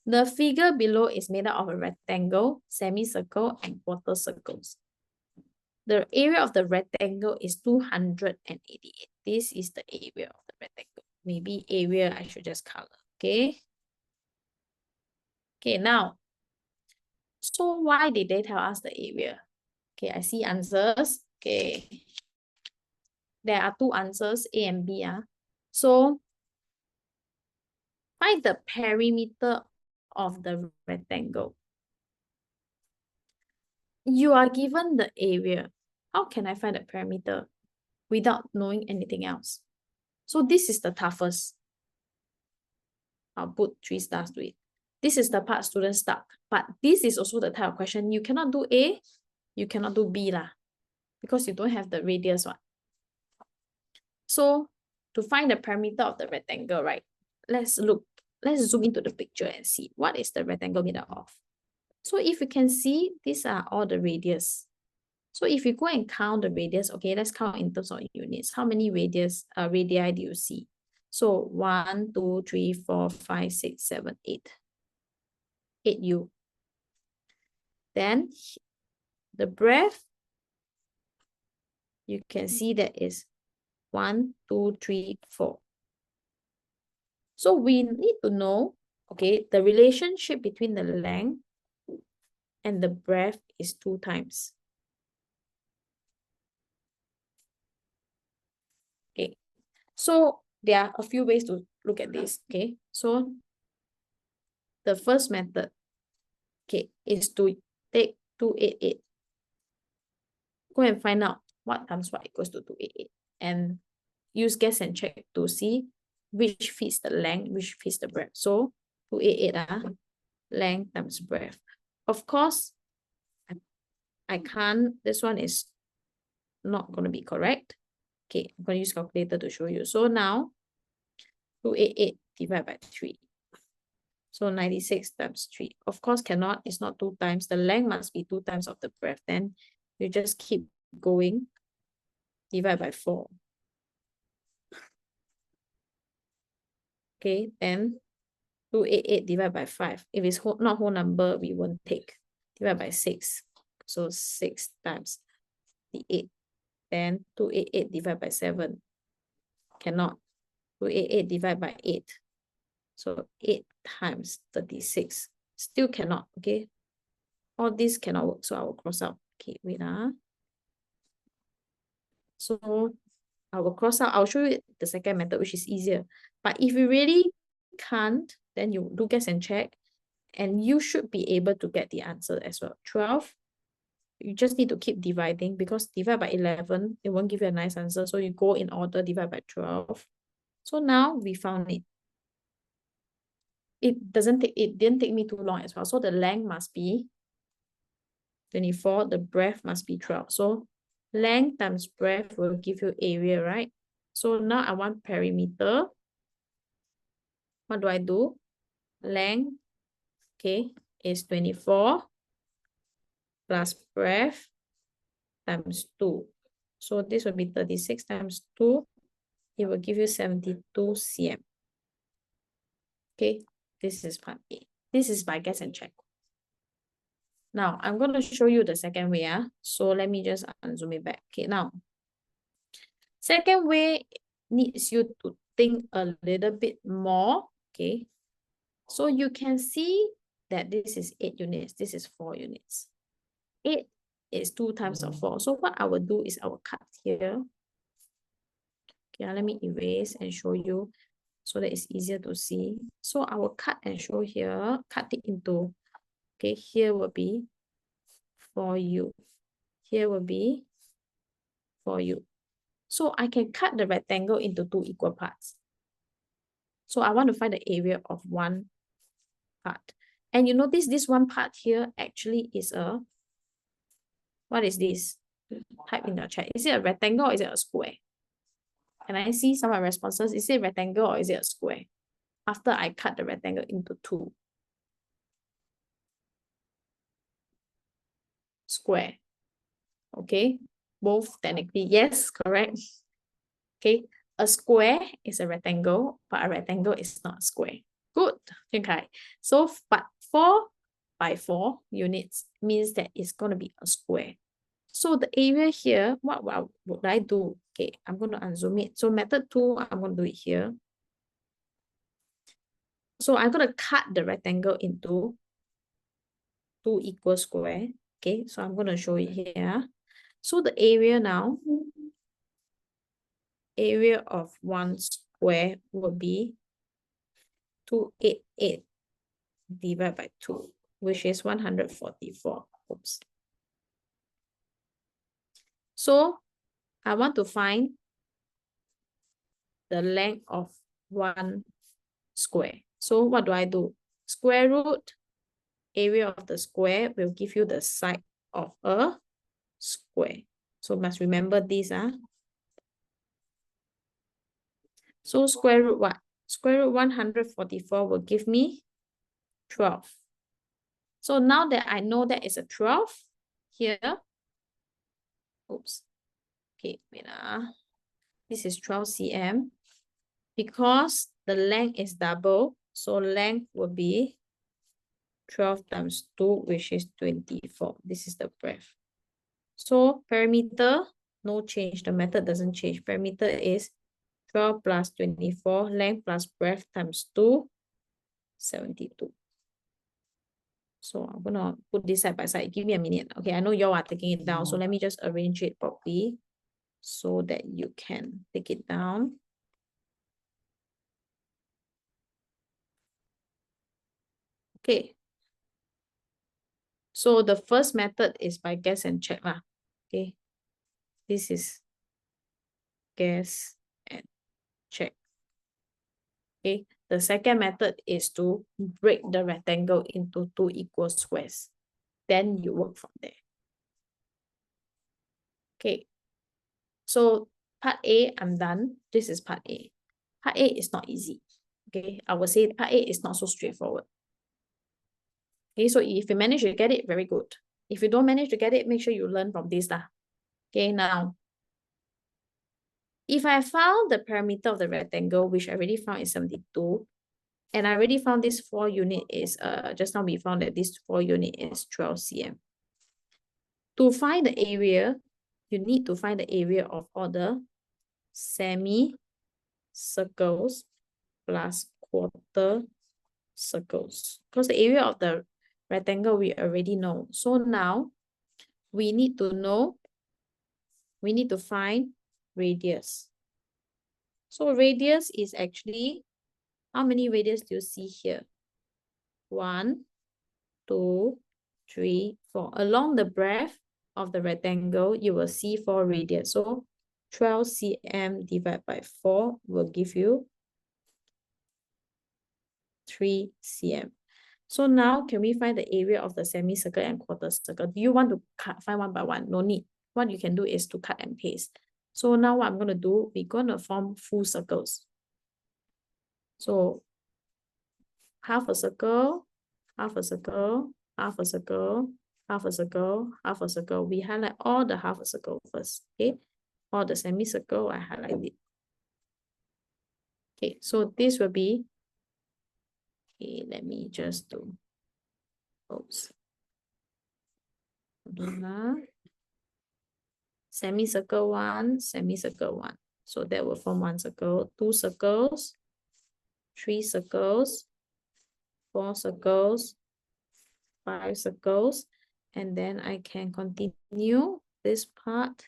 The figure below is made up of a rectangle, semicircle, and quarter circles. The area of the rectangle is 288. This is the area of the rectangle. Maybe area I should just color, okay? Okay, now, so why did they tell us the area? Okay, I see answers. Okay, there are two answers, A and B. So, find the perimeter of the rectangle. You are given the area. How can I find the perimeter without knowing anything else? So this is the toughest. I'll put 3 stars to it. This is the part students stuck. But this is also the type of question. You cannot do A, you cannot do B lah, because you don't have the radius one. So to find the perimeter of the rectangle, right? Let's zoom into the picture and see what is the rectangle made up of. So if you can see, these are all the radius. So if you go and count the radius, okay, let's count in terms of units. How many radii do you see? So 1, 2, 3, 4, 5, 6, 7, 8. 8U. Then the breadth, you can see that is 1, 2, 3, 4. So we need to know, okay, the relationship between the length and the breadth is 2 times. Okay, so there are a few ways to look at this. Okay, so the first method, okay, is to take 288. Go and find out what times what equals to 288 and use guess and check to see which fits the length, which fits the breadth. So 288 length times breadth. Of course, I can't, this one is not going to be correct. Okay, I'm going to use calculator to show you. So now 288 divided by 3. So 96 times 3. Of course, cannot, it's not 2 times. The length must be 2 times of the breadth. Then you just keep going. Divide by 4. Okay, then 288 divided by 5. If it's not whole number, we won't take. Divide by 6. So 6 times the 8. Then 288 divided by 7. Cannot. 288 divided by 8. So 8 times 36. Still cannot, okay? All this cannot work, so I will cross out. Okay, wait. So I will cross out. I'll show you the second method, which is easier. But if you really can't, then you do guess and check. And you should be able to get the answer as well. 12. You just need to keep dividing, because divide by 11, it won't give you a nice answer. So you go in order, divide by 12. So now we found it. It didn't take me too long as well. So the length must be 24. The breadth must be 12. So length times breadth will give you area, right? So now I want perimeter. What do I do? Length, okay, is 24 plus breadth times 2. So this will be 36 times 2. It will give you 72 cm. Okay, this is part A. This is by guess and check. Now, I'm going to show you the second way. So let me just zoom it back. Okay, now, second way needs you to think a little bit more. Okay, so you can see that this is 8 units. This is 4 units. 8 is 2 times of 4. So what I will do is I will cut here. Okay, let me erase and show you so that it's easier to see. So I will cut and show here, cut it into, okay, here will be 4U. Here will be 4U. So I can cut the rectangle into 2 equal parts. So I want to find the area of one part. And you notice this one part here actually is a, what is this? Type in the chat. Is it a rectangle or is it a square? Can I see some of my responses? Is it a rectangle or is it a square? After I cut the rectangle into 2. Square. Okay. Both technically. Yes, correct. Okay. A square is a rectangle, but a rectangle is not a square. Good. Okay. So, but 4 by 4 units means that it's going to be a square. So the area here, what would I do? Okay, I'm going to unzoom it. So method 2, I'm going to do it here. So I'm going to cut the rectangle into 2 equal square. Okay, so I'm going to show it here. So the area now, area of one square will be 288 divided by 2, which is 144. Oops. So I want to find the length of one square. So what do? Square root area of the square will give you the side of a square. So must remember this. So square root what? Square root 144 will give me 12. So now that I know that it's a 12 here. Oops. Okay, wait. This is 12 cm. Because the length is double, so length will be 12 times 2, which is 24. This is the breadth. So perimeter, no change. The method doesn't change. Perimeter is 12 plus 24, length plus breadth times 2, 72. So I'm going to put this side by side. Give me a minute. Okay, I know you all are taking it down. So let me just arrange it properly so that you can take it down. Okay. So the first method is by guess and check lah. Okay. This is guess and check. Okay. The second method is to break the rectangle into 2 equal squares. Then you work from there. Okay. So part A, I'm done. This is part A. Part A is not easy. Okay. I would say part A is not so straightforward. Okay. So if you manage to get it, very good. If you don't manage to get it, make sure you learn from this lah. Okay. Now, if I found the perimeter of the rectangle, which I already found is 72, and I already found this 4 unit is, just now we found that this 4 unit is 12 cm. To find the area, you need to find the area of all the semi-circles plus quarter circles. Because the area of the rectangle we already know. So now, we need to find radius. So radius is actually, how many radius do you see here? 1, 2, 3, 4. Along the breadth of the rectangle, you will see 4 radius. So 12 cm divided by 4 will give you 3 cm. So now, can we find the area of the semicircle and quarter circle? Do you want to find one by one? No need. What you can do is to cut and paste. So now what I'm going to do, we're going to form full circles. So half a circle, half a circle, half a circle, half a circle, half a circle. We highlight all the half a circle first. Okay. All the semicircle, I highlight it. Okay, so this will be, okay, let me just do, oops. Semicircle 1, semicircle 1. So that will form 1 circle, 2 circles, 3 circles, 4 circles, 5 circles, and then I can continue this part,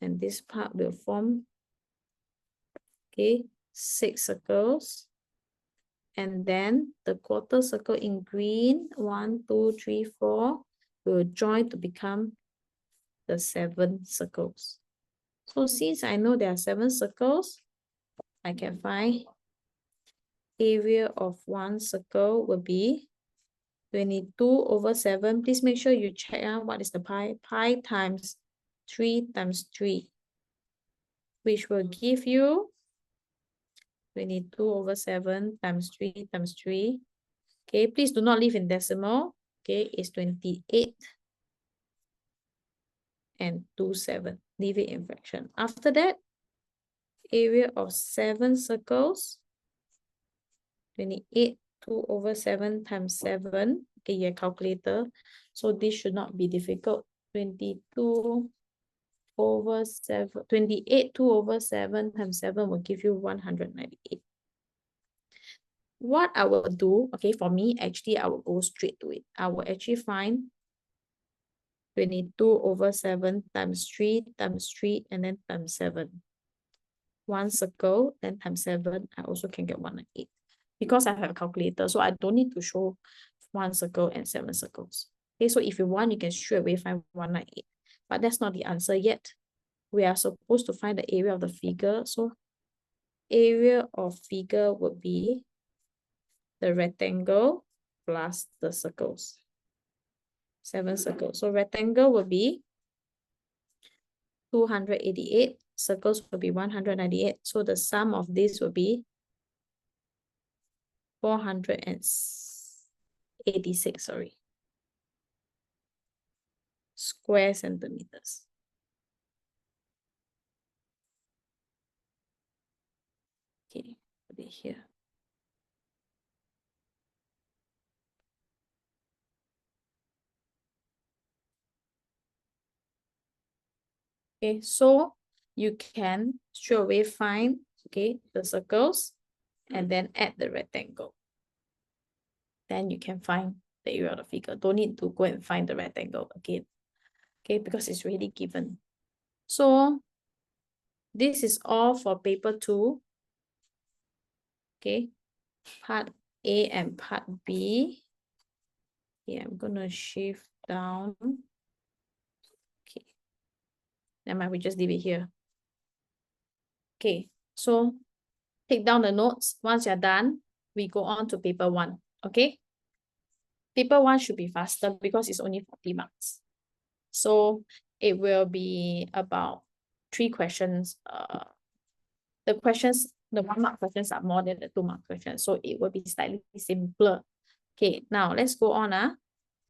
and this part will form, okay, 6 circles, and then the quarter circle in green, 1, 2, 3, 4, will join to become the 7 circles. So since I know there are 7 circles, I can find area of one circle will be 22 over 7. Please make sure you check out what is the pi. Pi times 3 times 3, which will give you 22 over 7 times 3 times 3. Okay, please do not leave in decimal. Okay, it's 28 and 27. Leave it in fraction. After that, area of 7 circles 28, 2 over 7 times 7. Okay, your calculator. So this should not be difficult. 22 over 7, 28, 2 over 7 times 7 will give you 198. What I will do, okay, for me, actually, I will go straight to it. I will actually find 22 over 7 times 3 times 3 and then times 7. One circle, then times 7, I also can get 198. Because I have a calculator, so I don't need to show 1 circle and 7 circles. Okay, so if you want, you can straight away find 198. But that's not the answer yet. We are supposed to find the area of the figure. So area of figure would be the rectangle plus the circles. 7 circles. So rectangle will be 288. Circles will be 198. So the sum of this will be 486, sorry. Square centimeters. Okay, put it here. Okay, so you can straight away find, okay, the circles and then add the rectangle. Then you can find the area of the figure. Don't need to go and find the rectangle again. Okay, because it's already given. So this is all for paper 2. Okay, part A and part B. Yeah, I'm gonna shift down. Okay. Never mind, we just leave it here. Okay, so take down the notes. Once you're done, we go on to paper 1. Okay. Paper 1 should be faster because it's only 40 marks. So it will be about 3 questions. The 1-mark questions are more than the 2-mark questions. So it will be slightly simpler. Okay, now let's go on.